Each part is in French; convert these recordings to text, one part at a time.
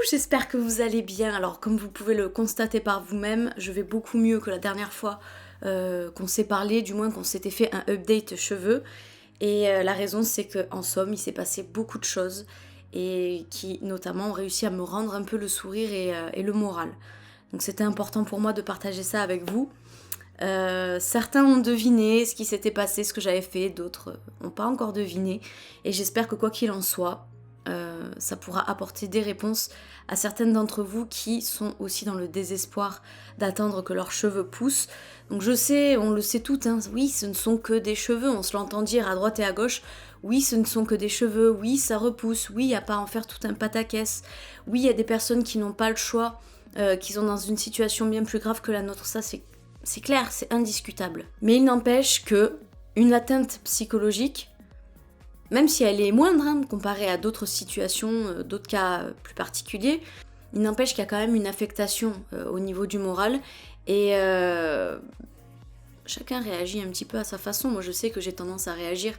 j'espère que vous allez bien. Alors comme vous pouvez le constater par vous-même, je vais beaucoup mieux que la dernière fois qu'on s'est parlé, du moins qu'on s'était fait un update cheveux. Et la raison c'est que en somme il s'est passé beaucoup de choses et qui notamment ont réussi à me rendre un peu le sourire et le moral. Donc c'était important pour moi de partager ça avec vous. Certains ont deviné ce qui s'était passé, ce que j'avais fait, d'autres n'ont pas encore deviné. Et j'espère que quoi qu'il en soit, ça pourra apporter des réponses à certaines d'entre vous qui sont aussi dans le désespoir d'attendre que leurs cheveux poussent. Donc je sais, on le sait toutes, hein, oui, ce ne sont que des cheveux, on se l'entend dire à droite et à gauche. Oui, ce ne sont que des cheveux, oui, ça repousse, oui, il n'y a pas à en faire tout un pataquès. Oui, il y a des personnes qui n'ont pas le choix, qui sont dans une situation bien plus grave que la nôtre, ça c'est clair, c'est indiscutable. Mais il n'empêche que une atteinte psychologique, même si elle est moindre comparée à d'autres situations, d'autres cas plus particuliers, il n'empêche qu'il y a quand même une affectation au niveau du moral et chacun réagit un petit peu à sa façon. Moi je sais que j'ai tendance à réagir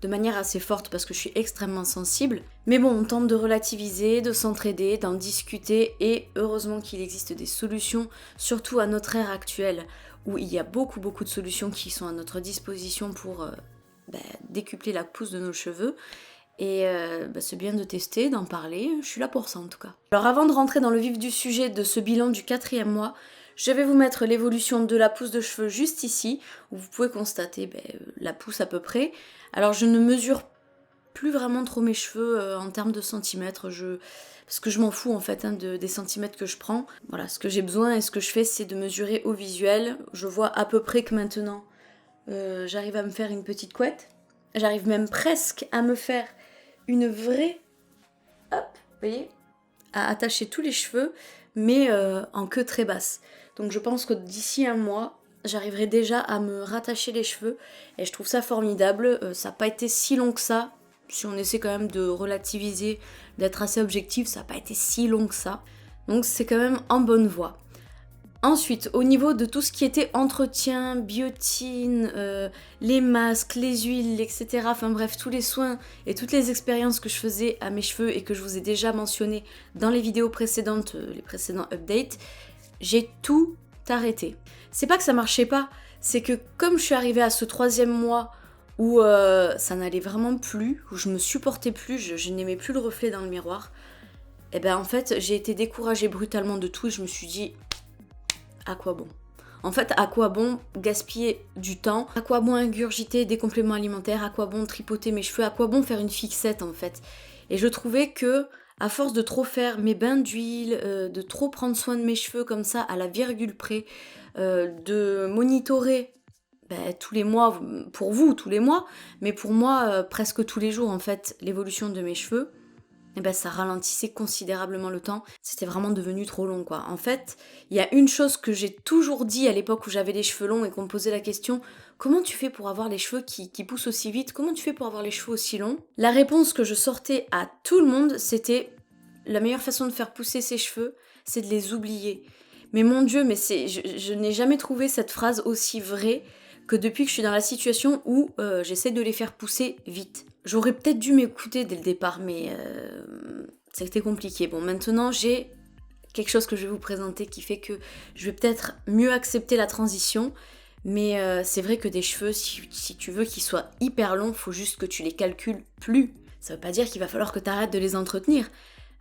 de manière assez forte parce que je suis extrêmement sensible. Mais bon, on tente de relativiser, de s'entraider, d'en discuter et heureusement qu'il existe des solutions, surtout à notre ère actuelle où il y a beaucoup de solutions qui sont à notre disposition pour décupler la pousse de nos cheveux. Et c'est bien de tester, d'en parler, je suis là pour ça en tout cas. Alors avant de rentrer dans le vif du sujet de ce bilan du 4e mois, je vais vous mettre l'évolution de la pousse de cheveux juste ici, où vous pouvez constater la pousse à peu près. Alors je ne mesure plus vraiment trop mes cheveux en termes de centimètres, parce que je m'en fous en fait des centimètres que je prends. Voilà, ce que j'ai besoin et ce que je fais c'est de mesurer au visuel. Je vois à peu près que maintenant j'arrive à me faire une petite couette. J'arrive même presque à me faire une vraie, hop, vous voyez, à attacher tous les cheveux, mais en queue très basse. Donc je pense que d'ici un mois, j'arriverai déjà à me rattacher les cheveux, et je trouve ça formidable. Ça n'a pas été si long que ça, si on essaie quand même de relativiser, d'être assez objectif, ça n'a pas été si long que ça. Donc c'est quand même en bonne voie. Ensuite, au niveau de tout ce qui était entretien, biotine, les masques, les huiles, etc. Enfin bref, tous les soins et toutes les expériences que je faisais à mes cheveux et que je vous ai déjà mentionné dans les vidéos précédentes, les précédents updates, j'ai tout arrêté. C'est pas que ça marchait pas, c'est que comme je suis arrivée à ce 3e mois où ça n'allait vraiment plus, où je me supportais plus, je n'aimais plus le reflet dans le miroir, et en fait j'ai été découragée brutalement de tout et je me suis dit... à quoi bon ? En fait, à quoi bon gaspiller du temps ? À quoi bon ingurgiter des compléments alimentaires ? À quoi bon tripoter mes cheveux ? À quoi bon faire une fixette en fait ? Et je trouvais que, à force de trop faire mes bains d'huile, de trop prendre soin de mes cheveux comme ça à la virgule près, de monitorer tous les mois, pour vous tous les mois, mais pour moi presque tous les jours en fait, l'évolution de mes cheveux, ça ralentissait considérablement le temps. C'était vraiment devenu trop long, quoi. En fait, il y a une chose que j'ai toujours dit à l'époque où j'avais les cheveux longs et qu'on me posait la question « Comment tu fais pour avoir les cheveux qui poussent aussi vite ? Comment tu fais pour avoir les cheveux aussi longs ?» La réponse que je sortais à tout le monde, c'était « La meilleure façon de faire pousser ses cheveux, c'est de les oublier. » Mais mon Dieu, je n'ai jamais trouvé cette phrase aussi vraie que depuis que je suis dans la situation où j'essaie de les faire pousser vite. J'aurais peut-être dû m'écouter dès le départ, mais c'était compliqué. Bon, maintenant, j'ai quelque chose que je vais vous présenter qui fait que je vais peut-être mieux accepter la transition, mais c'est vrai que des cheveux, si tu veux qu'ils soient hyper longs, faut juste que tu les calcules plus. Ça veut pas dire qu'il va falloir que tu arrêtes de les entretenir,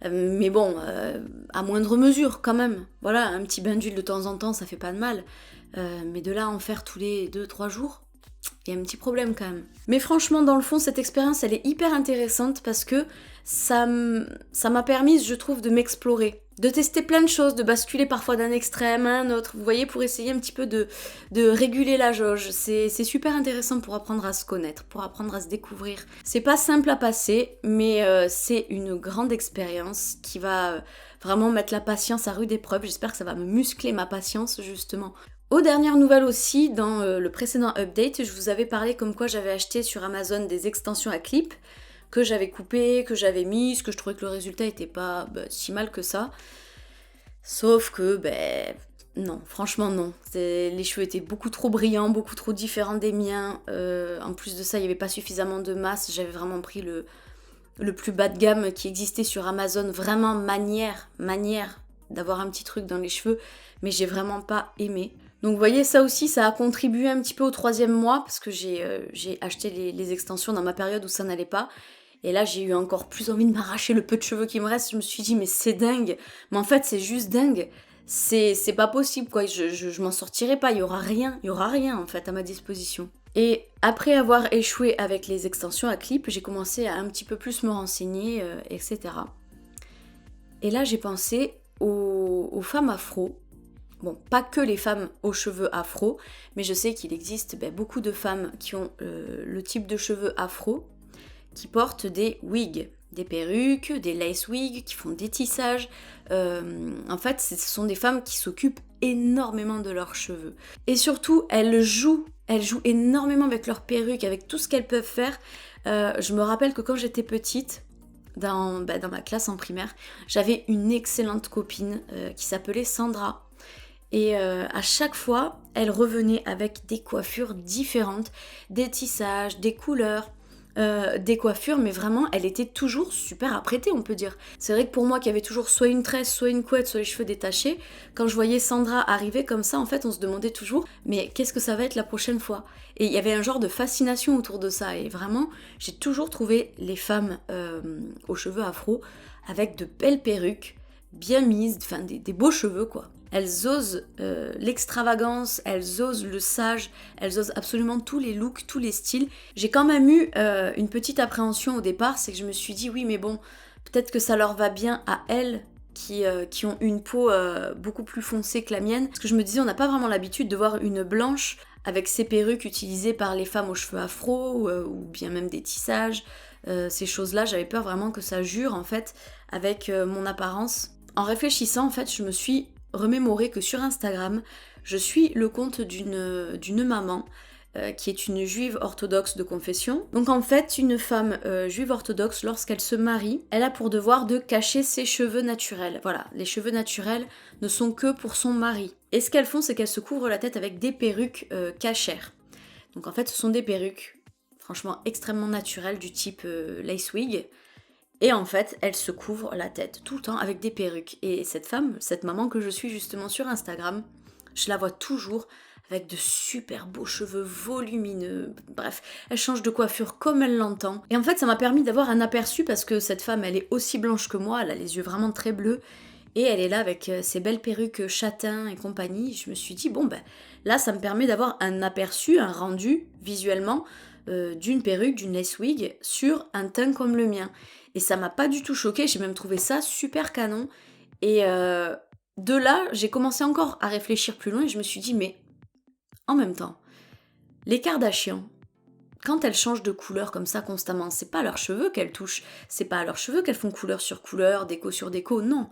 mais bon, à moindre mesure quand même. Voilà, un petit bain d'huile de temps en temps, ça fait pas de mal, mais de là à en faire tous les 2-3 jours... il y a un petit problème quand même. Mais franchement, dans le fond, cette expérience, elle est hyper intéressante parce que ça m'a permis, je trouve, de m'explorer, de tester plein de choses, de basculer parfois d'un extrême à un autre, vous voyez, pour essayer un petit peu de réguler la jauge. C'est super intéressant pour apprendre à se connaître, pour apprendre à se découvrir. C'est pas simple à passer, mais c'est une grande expérience qui va vraiment mettre la patience à rude épreuve. J'espère que ça va me muscler ma patience, justement. Aux dernières nouvelles aussi, dans le précédent update, je vous avais parlé comme quoi j'avais acheté sur Amazon des extensions à clips que j'avais coupées, que j'avais mises, que je trouvais que le résultat était pas si mal que ça. Sauf que, non, franchement non. Les cheveux étaient beaucoup trop brillants, beaucoup trop différents des miens. En plus de ça, il n'y avait pas suffisamment de masse, j'avais vraiment pris le plus bas de gamme qui existait sur Amazon, vraiment manière d'avoir un petit truc dans les cheveux, mais j'ai vraiment pas aimé. Donc vous voyez, ça aussi, ça a contribué un petit peu au 3e mois, parce que j'ai acheté les extensions dans ma période où ça n'allait pas. Et là, j'ai eu encore plus envie de m'arracher le peu de cheveux qui me reste. Je me suis dit, mais c'est dingue. Mais en fait, c'est juste dingue. C'est pas possible, quoi. Je m'en sortirai pas. Il y aura rien, en fait, à ma disposition. Et après avoir échoué avec les extensions à clip, j'ai commencé à un petit peu plus me renseigner, etc. Et là, j'ai pensé aux femmes afro. Bon, pas que les femmes aux cheveux afro, mais je sais qu'il existe beaucoup de femmes qui ont le type de cheveux afro, qui portent des wigs, des perruques, des lace wigs, qui font des tissages. En fait, ce sont des femmes qui s'occupent énormément de leurs cheveux. Et surtout, elles jouent énormément avec leurs perruques, avec tout ce qu'elles peuvent faire. Je me rappelle que quand j'étais petite, dans ma classe en primaire, j'avais une excellente copine qui s'appelait Sandra. Et à chaque fois, elle revenait avec des coiffures différentes, des tissages, des couleurs, des coiffures, mais vraiment, elle était toujours super apprêtée, on peut dire. C'est vrai que pour moi, qui avait toujours soit une tresse, soit une couette, soit les cheveux détachés, quand je voyais Sandra arriver comme ça, en fait, on se demandait toujours, mais qu'est-ce que ça va être la prochaine fois? Et il y avait un genre de fascination autour de ça, et vraiment, j'ai toujours trouvé les femmes aux cheveux afro avec de belles perruques, bien mises, enfin des beaux cheveux, quoi. Elles osent l'extravagance, elles osent le sage, elles osent absolument tous les looks, tous les styles. J'ai quand même eu une petite appréhension au départ, c'est que je me suis dit oui mais bon, peut-être que ça leur va bien à elles qui ont une peau beaucoup plus foncée que la mienne. Parce que je me disais on n'a pas vraiment l'habitude de voir une blanche avec ses perruques utilisées par les femmes aux cheveux afro ou bien même des tissages. Ces choses-là, j'avais peur vraiment que ça jure en fait avec mon apparence. En réfléchissant en fait, je me suis remémorer que sur Instagram, je suis le compte d'une maman qui est une juive orthodoxe de confession. Donc en fait, une femme juive orthodoxe, lorsqu'elle se marie, elle a pour devoir de cacher ses cheveux naturels. Voilà, les cheveux naturels ne sont que pour son mari. Et ce qu'elles font, c'est qu'elles se couvrent la tête avec des perruques cachères. Donc en fait, ce sont des perruques franchement extrêmement naturelles du type lace wig. Et en fait, elle se couvre la tête tout le temps avec des perruques. Et cette femme, cette maman que je suis justement sur Instagram, je la vois toujours avec de super beaux cheveux volumineux. Bref, elle change de coiffure comme elle l'entend. Et en fait, ça m'a permis d'avoir un aperçu parce que cette femme, elle est aussi blanche que moi, elle a les yeux vraiment très bleus. Et elle est là avec ses belles perruques châtains et compagnie. Je me suis dit, bon ben, là, ça me permet d'avoir un aperçu, un rendu visuellement d'une perruque, d'une lace wig sur un teint comme le mien. Et ça m'a pas du tout choquée, j'ai même trouvé ça super canon. Et de là, j'ai commencé encore à réfléchir plus loin et je me suis dit, mais en même temps, les Kardashians, quand elles changent de couleur comme ça constamment, c'est pas leurs cheveux qu'elles touchent, c'est pas à leurs cheveux qu'elles font couleur sur couleur, déco sur déco, non.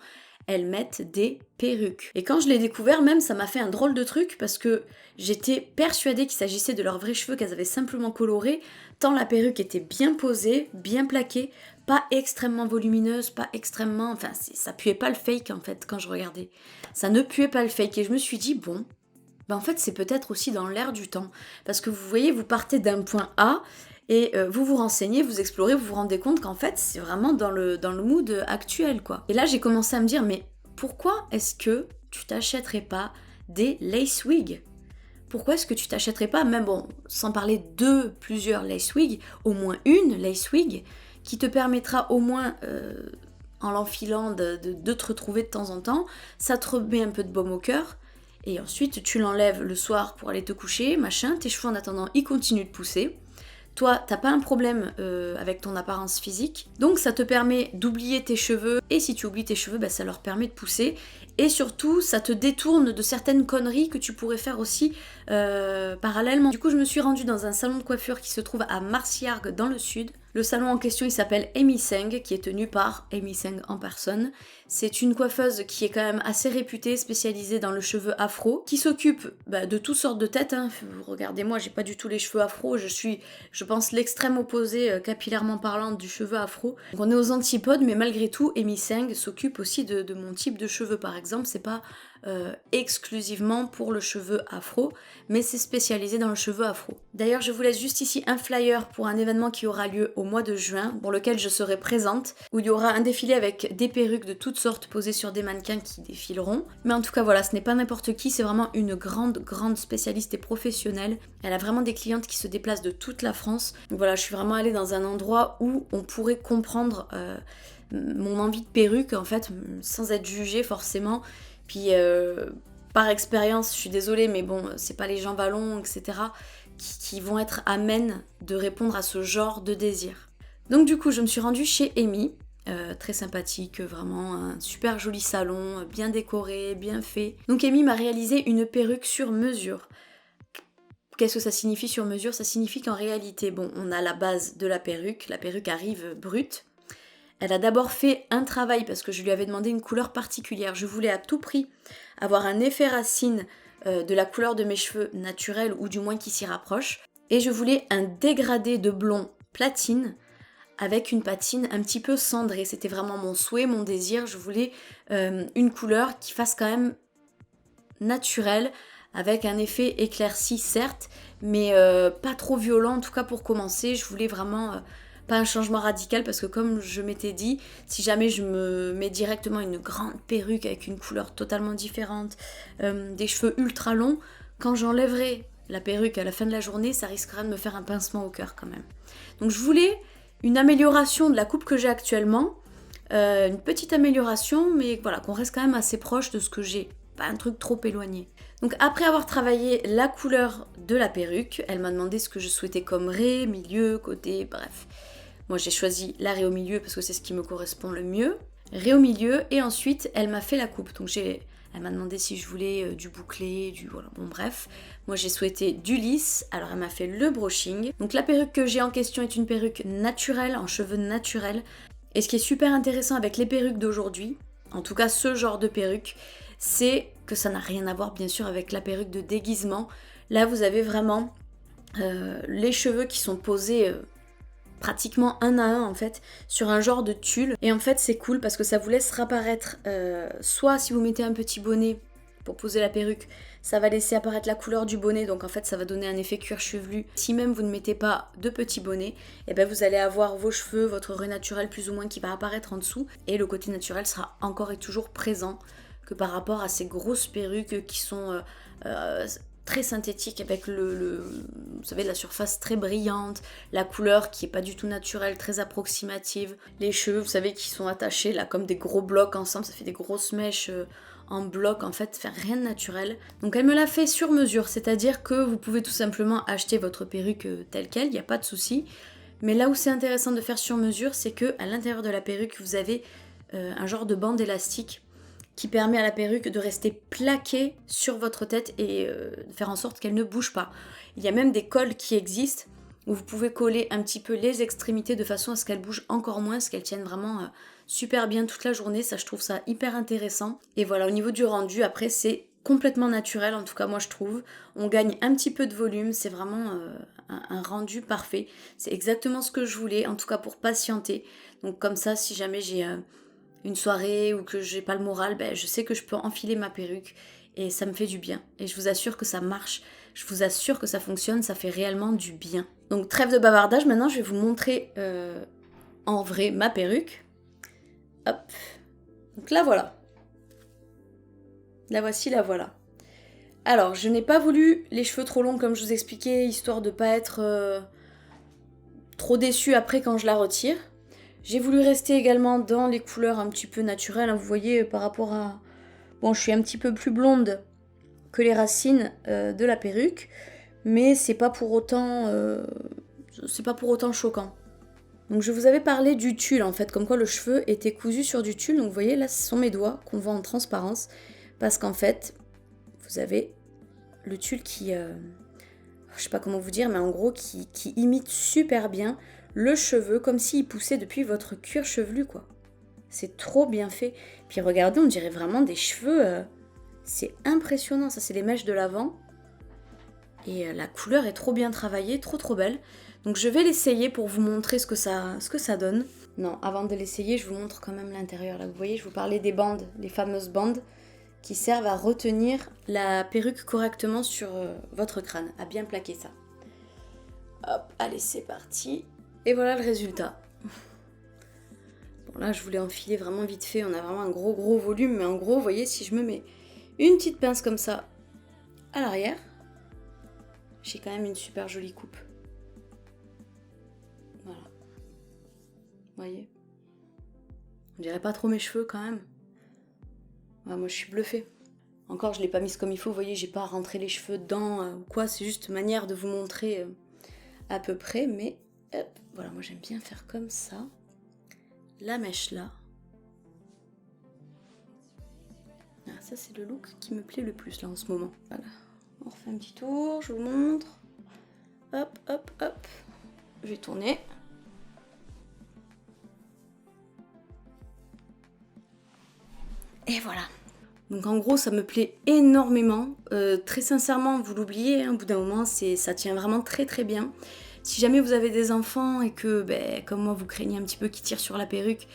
Elles mettent des perruques. Et quand je l'ai découvert, même, ça m'a fait un drôle de truc parce que j'étais persuadée qu'il s'agissait de leurs vrais cheveux qu'elles avaient simplement colorés, tant la perruque était bien posée, bien plaquée, pas extrêmement volumineuse, pas extrêmement... Enfin, ça puait pas le fake, en fait, quand je regardais. Ça ne puait pas le fake. Et je me suis dit, bon, en fait, c'est peut-être aussi dans l'air du temps. Parce que vous voyez, vous partez d'un point A... Et vous vous renseignez, vous explorez, vous vous rendez compte qu'en fait, c'est vraiment dans le mood actuel, quoi. Et là, j'ai commencé à me dire, mais pourquoi est-ce que tu t'achèterais pas des lace wigs? Pourquoi est-ce que tu t'achèterais pas, même bon, sans parler de plusieurs lace wigs, au moins une lace wig qui te permettra au moins, en l'enfilant, de te retrouver de temps en temps, ça te remet un peu de baume au cœur, et ensuite tu l'enlèves le soir pour aller te coucher, machin, tes cheveux en attendant, ils continuent de pousser. Toi, t'as pas un problème avec ton apparence physique, donc ça te permet d'oublier tes cheveux, et si tu oublies tes cheveux, ça leur permet de pousser, et surtout, ça te détourne de certaines conneries que tu pourrais faire aussi parallèlement. Du coup, je me suis rendue dans un salon de coiffure qui se trouve à Marciargues, dans le sud. Le salon en question, il s'appelle Amy Seng, qui est tenu par Amy Seng en personne. C'est une coiffeuse qui est quand même assez réputée, spécialisée dans le cheveu afro, qui s'occupe de toutes sortes de têtes. Hein. Regardez-moi, j'ai pas du tout les cheveux afro, je pense, l'extrême opposé, capillairement parlant, du cheveu afro. Donc on est aux antipodes, mais malgré tout, Amy Seng s'occupe aussi de mon type de cheveux, par exemple. exemple, c'est pas exclusivement pour le cheveu afro, mais c'est spécialisé dans le cheveu afro. D'ailleurs, je vous laisse juste ici un flyer pour un événement qui aura lieu au mois de juin, pour lequel je serai présente, où il y aura un défilé avec des perruques de toutes sortes posées sur des mannequins qui défileront. Mais en tout cas, voilà, ce n'est pas n'importe qui, c'est vraiment une grande spécialiste et professionnelle. Elle a vraiment des clientes qui se déplacent de toute la France. Donc voilà, je suis vraiment allée dans un endroit où on pourrait comprendre mon envie de perruque, en fait, sans être jugée forcément. Puis par expérience, je suis désolée, mais bon, c'est pas les gens vallons, etc., qui vont être amènes de répondre à ce genre de désir. Donc du coup, je me suis rendue chez Amy, très sympathique, vraiment un super joli salon, bien décoré, bien fait. Donc Amy m'a réalisé une perruque sur mesure. Qu'est-ce que ça signifie sur mesure? Ça signifie qu'en réalité, bon, on a la base de la perruque arrive brute. Elle a d'abord fait un travail parce que je lui avais demandé une couleur particulière. Je voulais à tout prix avoir un effet racine de la couleur de mes cheveux naturels ou du moins qui s'y rapproche. Et je voulais un dégradé de blond platine avec une patine un petit peu cendrée. C'était vraiment mon souhait, mon désir. Je voulais une couleur qui fasse quand même naturelle avec un effet éclairci certes, mais pas trop violent en tout cas pour commencer. Je voulais vraiment... pas un changement radical parce que comme je m'étais dit, si jamais je me mets directement une grande perruque avec une couleur totalement différente, des cheveux ultra longs, quand j'enlèverai la perruque à la fin de la journée, ça risquera de me faire un pincement au cœur quand même. Donc je voulais une amélioration de la coupe que j'ai actuellement, une petite amélioration, mais voilà, qu'on reste quand même assez proche de ce que j'ai, pas un truc trop éloigné. Donc après avoir travaillé la couleur de la perruque, elle m'a demandé ce que je souhaitais comme raie, milieu, côté, bref. Moi j'ai choisi la raie au milieu parce que c'est ce qui me correspond le mieux. Raie au milieu et ensuite elle m'a fait la coupe. Donc elle m'a demandé si je voulais du bouclé, voilà, bon bref. Moi j'ai souhaité du lisse, alors elle m'a fait le brushing. Donc la perruque que j'ai en question est une perruque naturelle, en cheveux naturels. Et ce qui est super intéressant avec les perruques d'aujourd'hui, en tout cas ce genre de perruque, c'est que ça n'a rien à voir bien sûr avec la perruque de déguisement. Là vous avez vraiment les cheveux qui sont posés... pratiquement un à un en fait sur un genre de tulle et en fait c'est cool parce que ça vous laisse apparaître soit si vous mettez un petit bonnet pour poser la perruque ça va laisser apparaître la couleur du bonnet donc en fait ça va donner un effet cuir chevelu. Si même vous ne mettez pas de petit bonnet et ben vous allez avoir vos cheveux, votre raie naturelle plus ou moins qui va apparaître en dessous et le côté naturel sera encore et toujours présent que par rapport à ces grosses perruques qui sont très synthétique avec vous savez, la surface très brillante, la couleur qui est pas du tout naturelle, très approximative, les cheveux, vous savez, qui sont attachés là comme des gros blocs ensemble, ça fait des grosses mèches en bloc, en fait, faire rien de naturel. Donc elle me l'a fait sur mesure, c'est-à-dire que vous pouvez tout simplement acheter votre perruque telle quelle, il n'y a pas de souci. Mais là où c'est intéressant de faire sur mesure, c'est que à l'intérieur de la perruque, vous avez un genre de bande élastique qui permet à la perruque de rester plaquée sur votre tête et de faire en sorte qu'elle ne bouge pas. Il y a même des cols qui existent où vous pouvez coller un petit peu les extrémités de façon à ce qu'elles bougent encore moins, qu'elles tiennent vraiment super bien toute la journée. Ça, je trouve ça hyper intéressant. Et voilà, au niveau du rendu, après, c'est complètement naturel, en tout cas moi je trouve. On gagne un petit peu de volume, c'est vraiment un rendu parfait. C'est exactement ce que je voulais, en tout cas pour patienter. Donc comme ça, si jamais j'ai... une soirée ou que j'ai pas le moral, ben je sais que je peux enfiler ma perruque et ça me fait du bien. Et je vous assure que ça marche, je vous assure que ça fonctionne, ça fait réellement du bien. Donc trêve de bavardage, maintenant je vais vous montrer en vrai ma perruque. Hop, donc la voilà. La voici, la voilà. Alors je n'ai pas voulu les cheveux trop longs comme je vous expliquais, histoire de pas être trop déçue après quand je la retire. J'ai voulu rester également dans les couleurs un petit peu naturelles, hein, vous voyez, par rapport à... Bon, je suis un petit peu plus blonde que les racines de la perruque, mais c'est pas pour autant choquant. Donc je vous avais parlé du tulle, en fait, comme quoi le cheveu était cousu sur du tulle. Donc vous voyez, là, ce sont mes doigts qu'on voit en transparence, parce qu'en fait, vous avez le tulle qui... je sais pas comment vous dire, mais en gros, qui imite super bien le cheveu, comme s'il poussait depuis votre cuir chevelu, quoi. C'est trop bien fait. Puis regardez, on dirait vraiment des cheveux... c'est impressionnant, ça c'est les mèches de l'avant. Et la couleur est trop bien travaillée, trop belle. Donc je vais l'essayer pour vous montrer ce que ça donne. Non, avant de l'essayer, je vous montre quand même l'intérieur. Là, vous voyez, je vous parlais des bandes, les fameuses bandes. qui servent à retenir la perruque correctement sur votre crâne, à bien plaquer ça. Hop, allez, c'est parti. Et voilà le résultat. Bon, là, je voulais enfiler vraiment vite fait. On a vraiment un gros volume. Mais en gros, vous voyez, si je me mets une petite pince comme ça à l'arrière, j'ai quand même une super jolie coupe. Voilà. Vous voyez? On dirait pas trop mes cheveux quand même. Ouais, moi, je suis bluffée. Encore, je l'ai pas mise comme il faut. Vous voyez, j'ai pas rentré les cheveux dedans ou quoi. C'est juste une manière de vous montrer à peu près. Mais hop, voilà, moi, j'aime bien faire comme ça. La mèche là. Ah, ça, c'est le look qui me plaît le plus là en ce moment. Voilà. On refait un petit tour, je vous montre. Hop, hop, hop. Je vais tourner. Et voilà. Donc en gros, ça me plaît énormément. Très sincèrement, vous l'oubliez, hein, au bout d'un moment, ça tient vraiment très bien. Si jamais vous avez des enfants et que, comme moi, vous craignez un petit peu qu'ils tirent sur la perruque,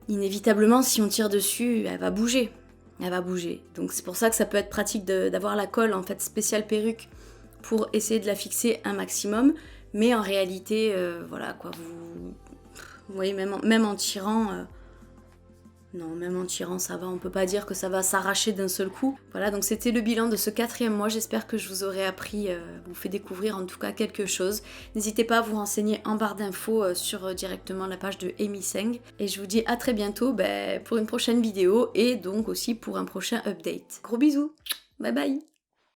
inévitablement, si on tire dessus, elle va bouger. Elle va bouger. Donc c'est pour ça que ça peut être pratique d'avoir la colle en fait spéciale perruque pour essayer de la fixer un maximum. Mais en réalité, voilà quoi, vous voyez, même en tirant... Non, même en tirant, ça va. On peut pas dire que ça va s'arracher d'un seul coup. Voilà, donc c'était le bilan de ce 4e mois. J'espère que je vous aurai appris, vous fait découvrir en tout cas quelque chose. N'hésitez pas à vous renseigner en barre d'infos sur directement la page de Amy Seng. Et je vous dis à très bientôt pour une prochaine vidéo et donc aussi pour un prochain update. Gros bisous, bye bye.